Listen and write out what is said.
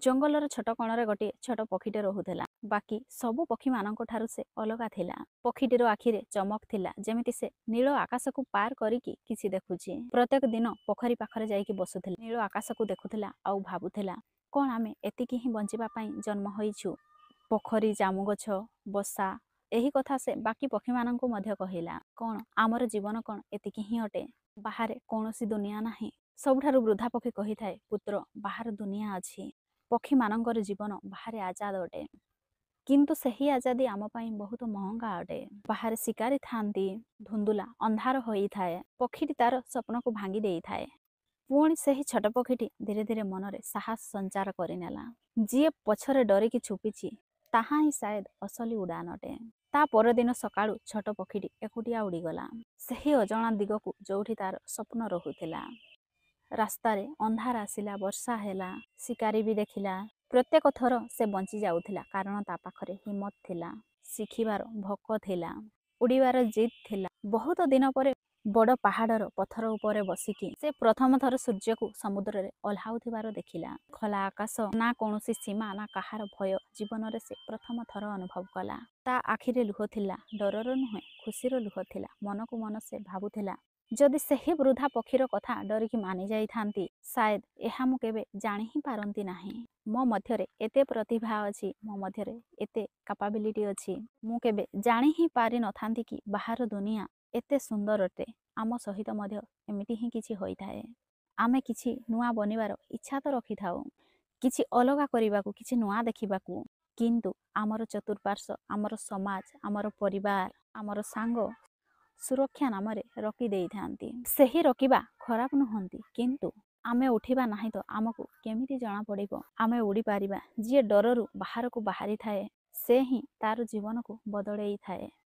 ଜଙ୍ଗଲର ଛୋଟ କୋଣରେ ଗୋଟିଏ ଛୋଟ ପକ୍ଷୀଟେ ରହୁଥିଲା। ବାକି ସବୁ ପକ୍ଷୀମାନଙ୍କ ଠାରୁ ସେ ଅଲଗା ଥିଲା। ପକ୍ଷୀଟିର ଆଖିରେ ଚମକ ଥିଲା, ଯେମିତି ସେ ନୀଳ ଆକାଶକୁ ପାର କରିକି କିଛି ଦେଖୁଛି। ପ୍ରତ୍ୟେକ ଦିନ ପୋଖରୀ ପାଖରେ ଯାଇକି ବସୁଥିଲା। ନୀଳ ଆକାଶକୁ ଦେଖୁଥିଲା ଆଉ ଭାବୁଥିଲା, କ'ଣ ଆମେ ଏତିକି ହିଁ ବଞ୍ଚିବା ପାଇଁ ଜନ୍ମ ହୋଇଛୁ? ପୋଖରୀ, ଜାମୁଗଛ, ବସା, ଏହି କଥା ସେ ବାକି ପକ୍ଷୀମାନଙ୍କୁ ମଧ୍ୟ କହିଲା। କ'ଣ ଆମର ଜୀବନ କ'ଣ ଏତିକି ହିଁ ଅଟେ? ବାହାରେ କୌଣସି ଦୁନିଆ ନାହିଁ। ସବୁଠାରୁ ବୃଦ୍ଧା ପକ୍ଷୀ କହିଥାଏ, ପୁତ୍ର, ବାହାର ଦୁନିଆ ଅଛି। ପକ୍ଷୀମାନଙ୍କର ଜୀବନ ବାହାରେ ଆଜାଦ ଅଟେ, କିନ୍ତୁ ସେହି ଆଜାଦି ଆମ ପାଇଁ ବହୁତ ମହଙ୍ଗା ଅଟେ। ବାହାରେ ଶିକାରୀ ଥାନ୍ତି, ଧୁନ୍ଦୁଲା ଅନ୍ଧାର ହୋଇଥାଏ। ପକ୍ଷୀଟି ତାର ସ୍ୱପ୍ନକୁ ଭାଙ୍ଗି ଦେଇଥାଏ। ପୁଣି ସେହି ଛୋଟ ପକ୍ଷୀଟି ଧୀରେ ଧୀରେ ମନରେ ସାହସ ସଞ୍ଚାର କରିନେଲା। ଯିଏ ପଛରେ ଡରିକି ଛୁପିଛି, ତାହା ହିଁ ସାୟଦ ଅସଲି ଉଡ଼ାନ ଅଟେ। ତା ପରଦିନ ସକାଳୁ ଛୋଟ ପକ୍ଷୀଟି ଏକୁଟିଆ ଉଡ଼ିଗଲା ସେହି ଅଜଣା ଦିଗକୁ ଯୋଉଠି ତାର ସ୍ୱପ୍ନ ରହୁଥିଲା। ରାସ୍ତାରେ ଅନ୍ଧାର ଆସିଲା, ବର୍ଷା ହେଲା, ଶିକାରୀ ବି ଦେଖିଲା। ପ୍ରତ୍ୟେକ ଥର ସେ ବଞ୍ଚି ଯାଉଥିଲା, କାରଣ ତା ପାଖରେ ହିମ୍ମତ ଥିଲା, ଶିଖିବାର ଭୋକ ଥିଲା, ଉଡ଼ିବାର ଜିଦ୍ ଥିଲା। ବହୁତ ଦିନ ପରେ ବଡ଼ ପାହାଡ଼ର ପଥର ଉପରେ ବସିକି ସେ ପ୍ରଥମ ଥର ସୂର୍ଯ୍ୟକୁ ସମୁଦ୍ରରେ ଓହ୍ଲାଉଥିବାର ଦେଖିଲା। ଖୋଲା ଆକାଶ, ନା କୌଣସି ସୀମା, ନା କାହାର ଭୟ। ଜୀବନରେ ସେ ପ୍ରଥମ ଥର ଅନୁଭବ କଲା। ତା ଆଖିରେ ଲୁହ ଥିଲା, ଡରର ନୁହେଁ, ଖୁସିର ଲୁହ ଥିଲା। ମନକୁ ମନ ସେ ଭାବୁଥିଲା, ଯଦି ସେହି ବୃଦ୍ଧା ପକ୍ଷୀର କଥା ଡରିକି ମାନି ଯାଇଥାନ୍ତି, ସାୟଦ ଏହା ମୁଁ କେବେ ଜାଣି ହିଁ ପାରନ୍ତି ନାହିଁ। ମୋ ମଧ୍ୟରେ ଏତେ ପ୍ରତିଭା ଅଛି, ମୋ ମଧ୍ୟରେ ଏତେ କାପାବିଲିଟି ଅଛି। ମୁଁ କେବେ ଜାଣି ହିଁ ପାରିନଥାନ୍ତି କି ବାହାର ଦୁନିଆ ଏତେ ସୁନ୍ଦର ଅଟେ। ଆମ ସହିତ ମଧ୍ୟ ଏମିତି ହିଁ କିଛି ହୋଇଥାଏ। ଆମେ କିଛି ନୂଆ ବନିବାର ଇଚ୍ଛା ତ ରଖିଥାଉ, କିଛି ଅଲଗା କରିବାକୁ, କିଛି ନୂଆ ଦେଖିବାକୁ, କିନ୍ତୁ ଆମର ଚତୁଃପାର୍ଶ୍ୱ, ଆମର ସମାଜ, ଆମର ପରିବାର, ଆମର ସାଙ୍ଗ ସୁରକ୍ଷା ନାମରେ ରୋକି ଦେଇଥାନ୍ତି। ସେହି ରୋକିବା ଖରାପ ନୁହନ୍ତି, କିନ୍ତୁ ଆମେ ଉଠିବା ନାହିଁ ତ ଆମକୁ କେମିତି ଜଣାପଡ଼ିବ ଆମେ ଉଡ଼ିପାରିବା? ଯିଏ ଡରରୁ ବାହାରକୁ ବାହାରିଥାଏ, ସେ ହିଁ ତାର ଜୀବନକୁ ବଦଳେଇଥାଏ।